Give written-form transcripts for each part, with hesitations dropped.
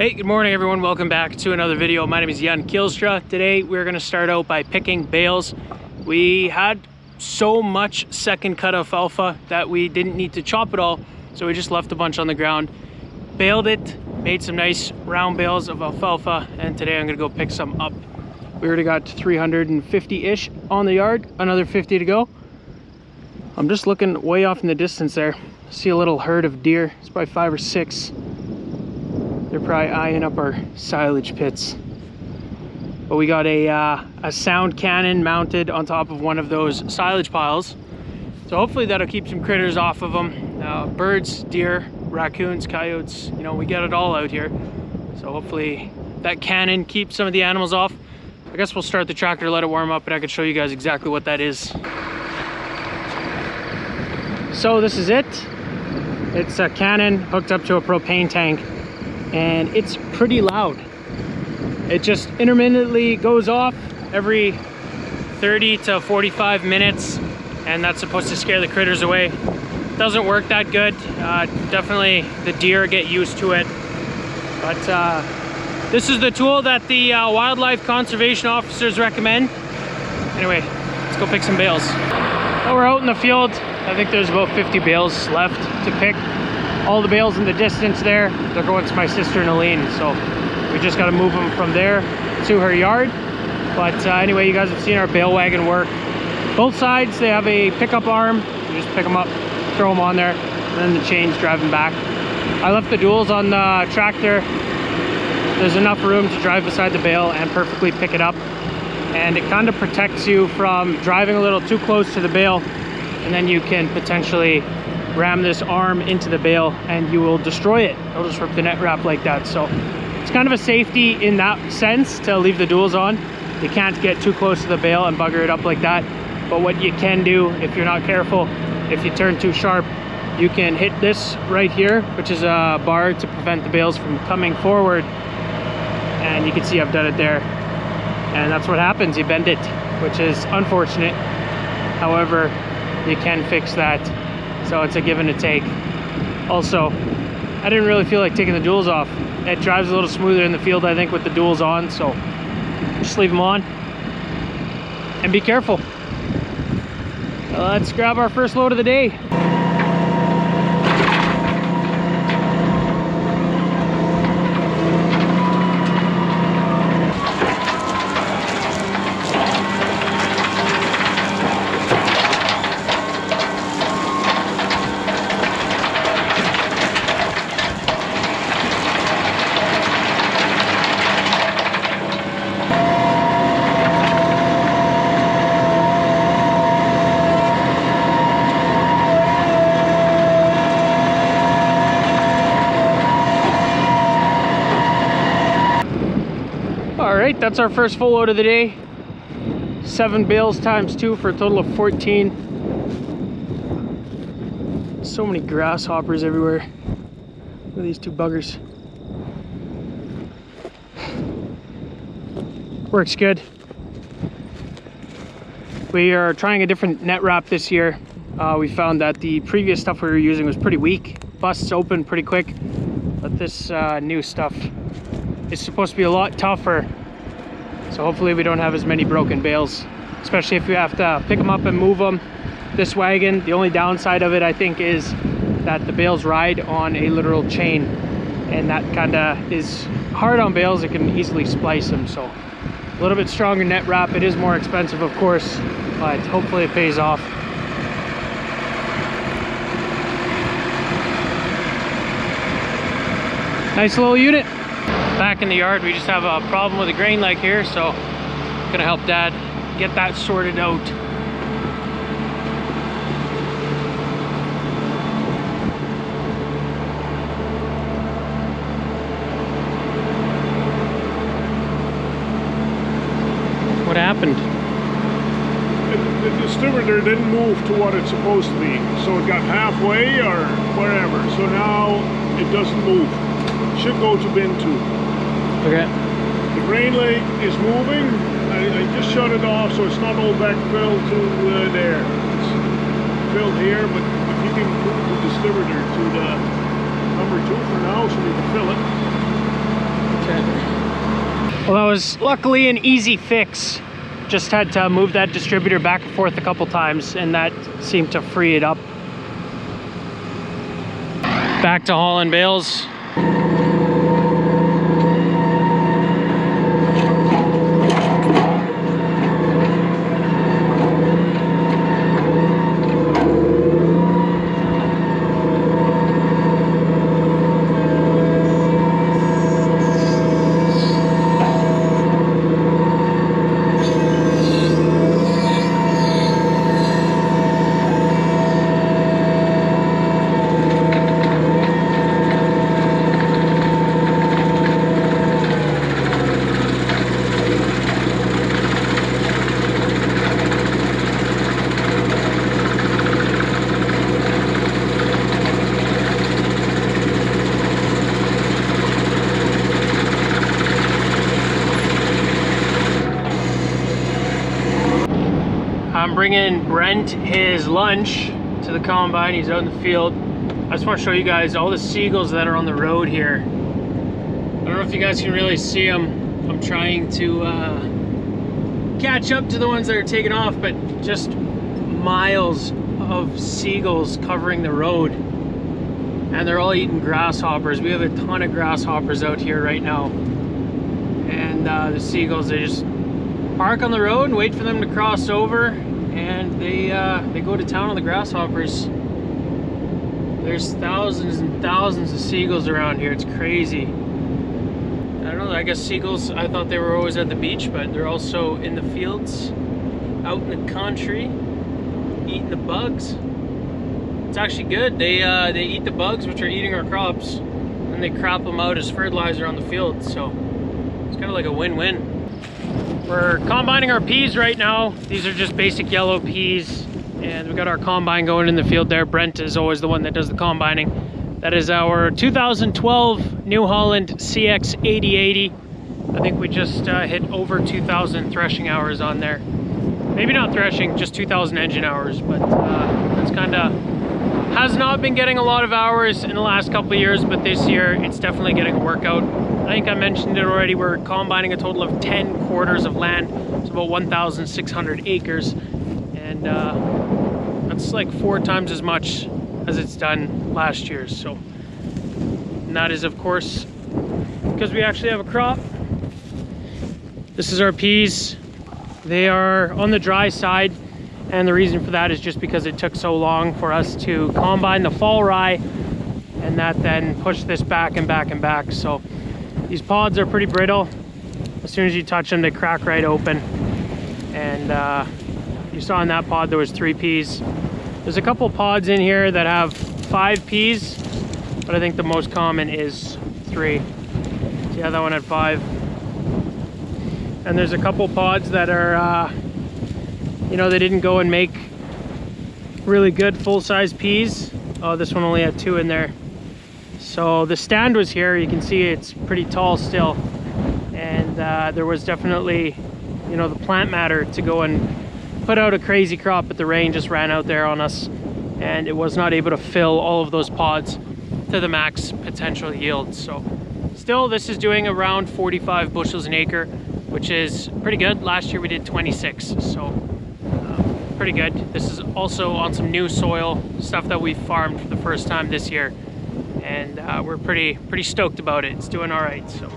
Hey, good morning everyone. Welcome back to another video. My name is Seagulls. Today we're going to start out by picking bales. We had so much second cut alfalfa that we didn't need to chop it all, so we just left a bunch on the ground, baled it, made some nice round bales of alfalfa, and today I'm going to go pick some up. We already got 350-ish on the yard, another 50 to go. I'm just looking way off in the distance there. See a little herd of deer. It's probably 5 or 6. They're probably eyeing up our silage pits. But we got a sound cannon mounted on top of one of those silage piles. So hopefully that'll keep some critters off of them. Birds, deer, raccoons, coyotes, you know, we get it all out here. So hopefully that cannon keeps some of the animals off. I guess we'll start the tractor, let it warm up, and I can show you guys exactly what that is. So this is it. It's a cannon hooked up to a propane tank, and it's pretty loud. It just intermittently goes off every 30 to 45 minutes, and that's supposed to scare the critters away. Doesn't work that good. Definitely the deer get used to it. But this is the tool that the wildlife conservation officers recommend. Anyway, let's go pick some bales. Well, we're out in the field. I think there's about 50 bales left to pick. All the bales in the distance there, they're going to my sister Neline, so we just got to move them from there to her yard. But anyway, you guys have seen our bale wagon work. Both sides, they have a pickup arm. You just pick them up, throw them on there, and then the chains drive them back. I left the duals on the tractor. There's enough room to drive beside the bale and perfectly pick it up. And it kind of protects you from driving a little too close to the bale, and then you can potentially ram this arm into the bale and you will destroy it. It'll just rip the net wrap like that. So it's kind of a safety in that sense to leave the duals on. You can't get too close to the bale and bugger it up like that. But what you can do, if you're not careful, if you turn too sharp, you can hit this right here, which is a bar to prevent the bales from coming forward. And you can see I've done it there. And that's what happens, you bend it, which is unfortunate. However, you can fix that. So it's a give and a take. Also, I didn't really feel like taking the duals off. It drives a little smoother in the field, I think, with the duals on. So just leave them on and be careful. Let's grab our first load of the day. Alright, that's our first full load of the day. 7 bales times 2 for a total of 14. So many grasshoppers everywhere. Look at these 2 buggers. Works good. We are trying a different net wrap this year. We found that the previous stuff we were using was pretty weak. Busts open pretty quick. But this new stuff is supposed to be a lot tougher. So hopefully we don't have as many broken bales, especially if you have to pick them up and move them. This wagon, the only downside of it, I think, is that the bales ride on a literal chain, and that kind of is hard on bales. It can easily splice them. So a little bit stronger net wrap. It is more expensive, of course, but hopefully it pays off. Nice little unit. Back in the yard, we just have a problem with a grain leg here, so I'm gonna help Dad get that sorted out. What happened? The distributor didn't move to what it's supposed to be, so it got halfway or wherever, so now it doesn't move. It should go to bin 2. Okay. The grain leg is moving. I just shut it off so it's not all backfilled to there. It's filled here, but if you can move the distributor to the number 2 for now so we can fill it. Well, that was luckily an easy fix. Just had to move that distributor back and forth a couple times, and that seemed to free it up. Back to hauling bales. I'm bringing Brent his lunch to the combine. He's out in the field. I just want to show you guys all the seagulls that are on the road here. I don't know if you guys can really see them. I'm trying to catch up to the ones that are taking off, but just miles of seagulls covering the road. And they're all eating grasshoppers. We have a ton of grasshoppers out here right now. And the seagulls, they just park on the road and wait for them to cross over, and they go to town on the grasshoppers. There's thousands and thousands of seagulls around here. It's crazy. I don't know, I guess seagulls, I thought they were always at the beach, but they're also in the fields, out in the country, eating the bugs. It's actually good. They eat the bugs, which are eating our crops, and they crop them out as fertilizer on the field. So it's kind of like a win-win. We're combining our peas right now. These are just basic yellow peas, and we got our combine going in the field there. Brent is always the one that does the combining. That is our 2012 New Holland CX 8080. I think we just hit over 2,000 threshing hours on there. Maybe not threshing, just 2,000 engine hours, but that's kind of has not been getting a lot of hours in the last couple of years, but this year it's definitely getting a workout. I think I mentioned it already, we're combining a total of 10 quarters of land. It's about 1,600 acres, and that's like 4 times as much as it's done last year. So, and that is of course because we actually have a crop. This is our peas. They are on the dry side, and the reason for that is just because it took so long for us to combine the fall rye, and that then pushed this back and back and back. So these pods are pretty brittle. As soon as you touch them, they crack right open. And you saw in that pod there was 3 peas. There's a couple pods in here that have 5 peas, but I think the most common is 3. Yeah, that one had 5. And there's a couple pods that are, you know, they didn't go and make really good full-size peas. Oh, this one only had 2 in there. So the stand was here. You can see it's pretty tall still. And there was definitely, you know, the plant matter to go and put out a crazy crop, but the rain just ran out there on us, and it was not able to fill all of those pods to the max potential yield. So still, this is doing around 45 bushels an acre, which is pretty good. Last year we did 26, so pretty good. This is also on some new soil, stuff that we farmed for the first time this year, and we're pretty stoked about it. It's doing all right. So.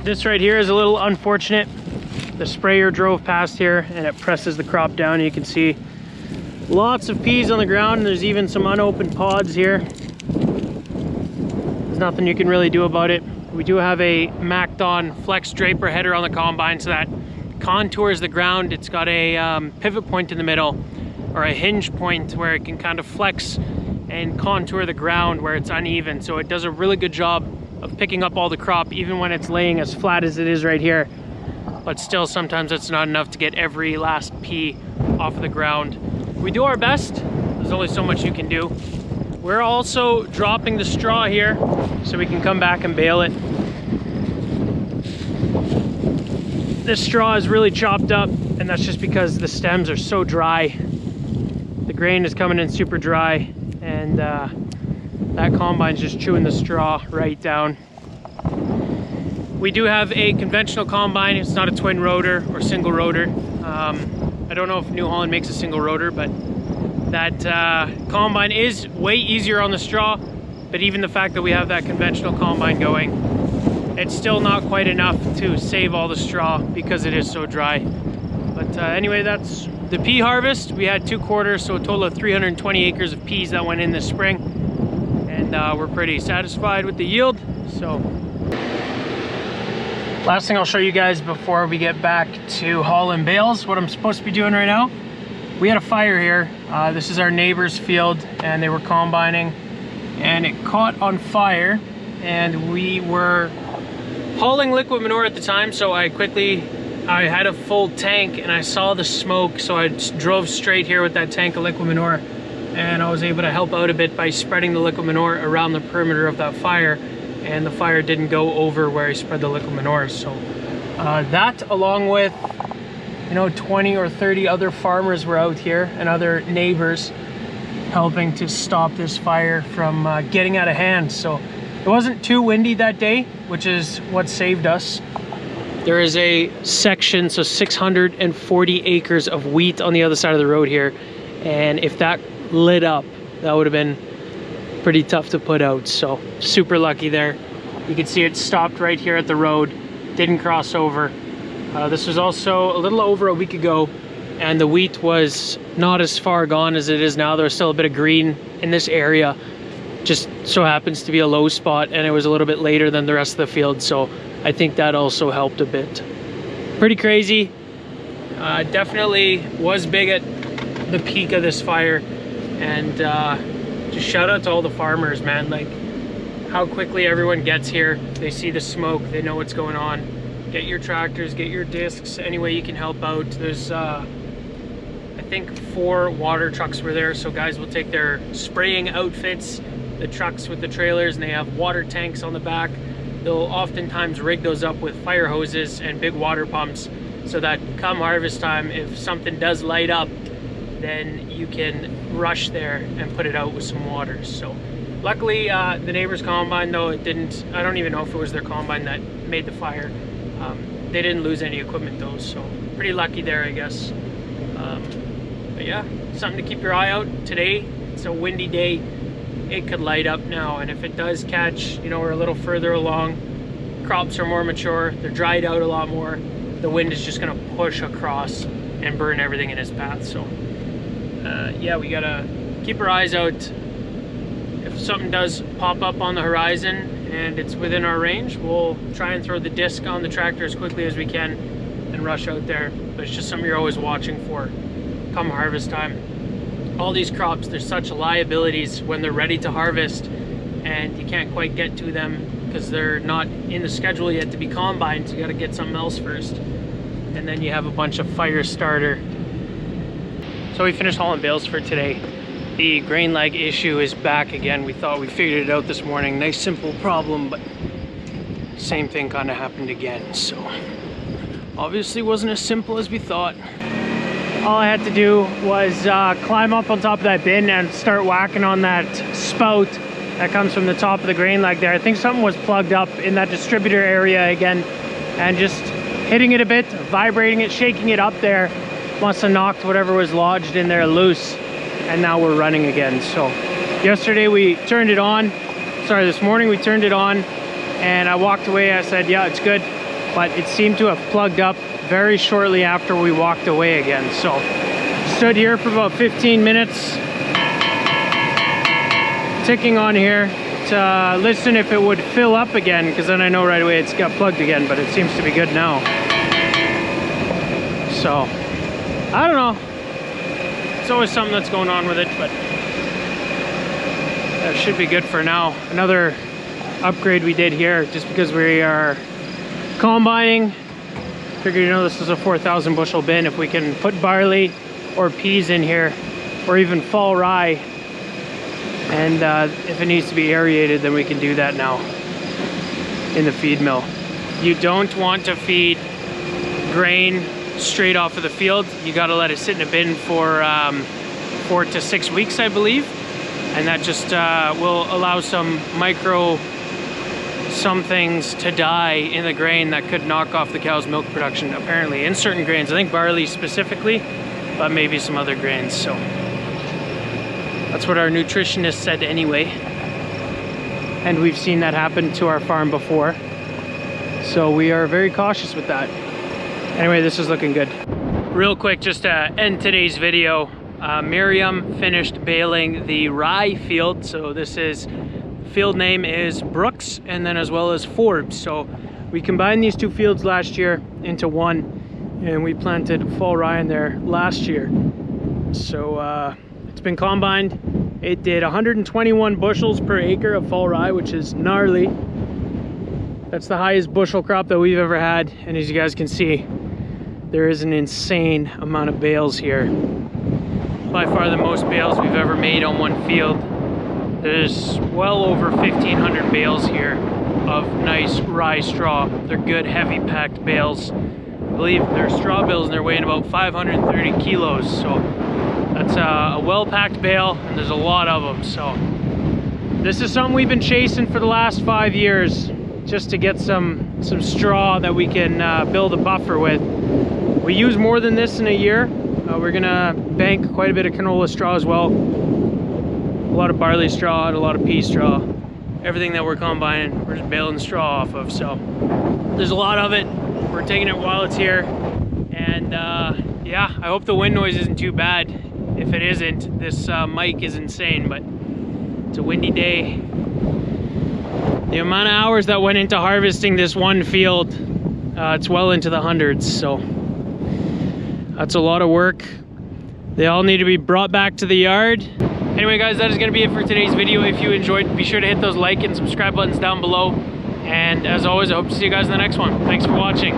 This right here is a little unfortunate. The sprayer drove past here and it presses the crop down. You can see lots of peas on the ground. There's even some unopened pods here. There's nothing you can really do about it. We do have a macked on flex draper header on the combine, so that contours the ground. It's got a pivot point in the middle, or a hinge point where it can kind of flex and contour the ground where it's uneven. So it does a really good job of picking up all the crop, even when it's laying as flat as it is right here. But still, sometimes it's not enough to get every last pea off of the ground. We do our best. There's only so much you can do. We're also dropping the straw here so we can come back and bale it. This straw is really chopped up, and that's just because the stems are so dry. The grain is coming in super dry, and that combine's just chewing the straw right down. We do have a conventional combine. It's not a twin rotor or single rotor. I don't know if New Holland makes a single rotor, but that combine is way easier on the straw. But even the fact that we have that conventional combine going, it's still not quite enough to save all the straw because it is so dry. But anyway, that's the pea harvest. We had 2 quarters, so a total of 320 acres of peas that went in this spring. And we're pretty satisfied with the yield. So last thing I'll show you guys before we get back to hauling bales, what I'm supposed to be doing right now. We had a fire here. This is our neighbor's field, and they were combining, and it caught on fire, and we were hauling liquid manure at the time, so I had a full tank and I saw the smoke, so I drove straight here with that tank of liquid manure, and I was able to help out a bit by spreading the liquid manure around the perimeter of that fire, and the fire didn't go over where I spread the liquid manure. So that, along with 20 or 30 other farmers were out here and other neighbors helping to stop this fire from getting out of hand. So it wasn't too windy that day, which is what saved us. There is a section, so 640 acres of wheat on the other side of the road here, and if that lit up, that would have been pretty tough to put out. So super lucky there. You can see it stopped right here at the road, didn't cross over. This was also a little over a week ago, and the wheat was not as far gone as it is now. There was still a bit of green in this area. Just so happens to be a low spot, and it was a little bit later than the rest of the field, so I think that also helped a bit. Pretty crazy. Definitely was big at the peak of this fire, and just shout out to all the farmers, man. Like, how quickly everyone gets here. They see the smoke, they know what's going on. Get your tractors, get your discs, any way you can help out. There's I think 4 water trucks were there, so guys will take their spraying outfits, the trucks with the trailers, and they have water tanks on the back. They'll oftentimes rig those up with fire hoses and big water pumps, so that come harvest time, if something does light up, then you can rush there and put it out with some water. So luckily the neighbor's combine, though, it didn't, I don't even know if it was their combine that made the fire. They didn't lose any equipment though, so pretty lucky there, I guess. But yeah, something to keep your eye out. Today, it's a windy day. It could light up now, and if it does catch, we're a little further along, crops are more mature, they're dried out a lot more, the wind is just gonna push across and burn everything in its path. So yeah, we gotta keep our eyes out. If something does pop up on the horizon and it's within our range, we'll try and throw the disc on the tractor as quickly as we can and rush out there. But it's just something you're always watching for come harvest time. All these crops, there's such liabilities when they're ready to harvest, and you can't quite get to them because they're not in the schedule yet to be combined, so you got to get something else first, and then you have a bunch of fire starter. So we finished hauling bales for today. The grain lag issue is back again. We thought we figured it out this morning. Nice simple problem, but same thing kind of happened again. So obviously wasn't as simple as we thought. All I had to do was climb up on top of that bin and start whacking on that spout that comes from the top of the grain lag there. I think something was plugged up in that distributor area again, and just hitting it a bit, vibrating it, shaking it up there, must have knocked whatever was lodged in there loose, and now we're running again. So yesterday we turned it on, this morning we turned it on, and I walked away. I said, yeah, it's good. but it seemed to have plugged up very shortly after we walked away again. So stood here for about 15 minutes, ticking on here to listen if it would fill up again, because then I know right away it's got plugged again, but it seems to be good now. So I don't know, it's always something that's going on with it, but that should be good for now. Another upgrade we did here, just because we are combining, figured, you know, this is a 4,000 bushel bin. If we can put barley or peas in here, or even fall rye, and if it needs to be aerated, then we can do that now in the feed mill. You don't want to feed grain straight off of the field. You got to let it sit in a bin for 4 to 6 weeks, I believe, and that just will allow some some things to die in the grain that could knock off the cow's milk production, apparently, in certain grains. I think barley specifically, but maybe some other grains. So that's what our nutritionist said anyway, and we've seen that happen to our farm before, so we are very cautious with that. Anyway, this is looking good. Real quick, just to end today's video, Miriam finished baling the rye field. So this is, field name is Brooks, and then as well as Forbes. So we combined these two fields last year into one, and we planted fall rye in there last year. So it's been combined. It did 121 bushels per acre of fall rye, which is gnarly. That's the highest bushel crop that we've ever had, and as you guys can see, there is an insane amount of bales here. By far the most bales we've ever made on one field. There's well over 1,500 bales here of nice rye straw. They're good, heavy packed bales. I believe they're straw bales and they're weighing about 530 kilos. So that's a well-packed bale, and there's a lot of them. So this is something we've been chasing for the last 5 years, just to get some straw that we can build a buffer with. We use more than this in a year. We're gonna bank quite a bit of canola straw as well. A lot of barley straw and a lot of pea straw. Everything that we're combining, we're just baling straw off of. So there's a lot of it. We're taking it while it's here. And yeah, I hope the wind noise isn't too bad. If it isn't, this mic is insane, but it's a windy day. The amount of hours that went into harvesting this one field, it's well into the hundreds, so that's a lot of work. They all need to be brought back to the yard. Anyway guys, that is going to be it for today's video. If you enjoyed, be sure to hit those like and subscribe buttons down below. And as always, I hope to see you guys in the next one. Thanks for watching.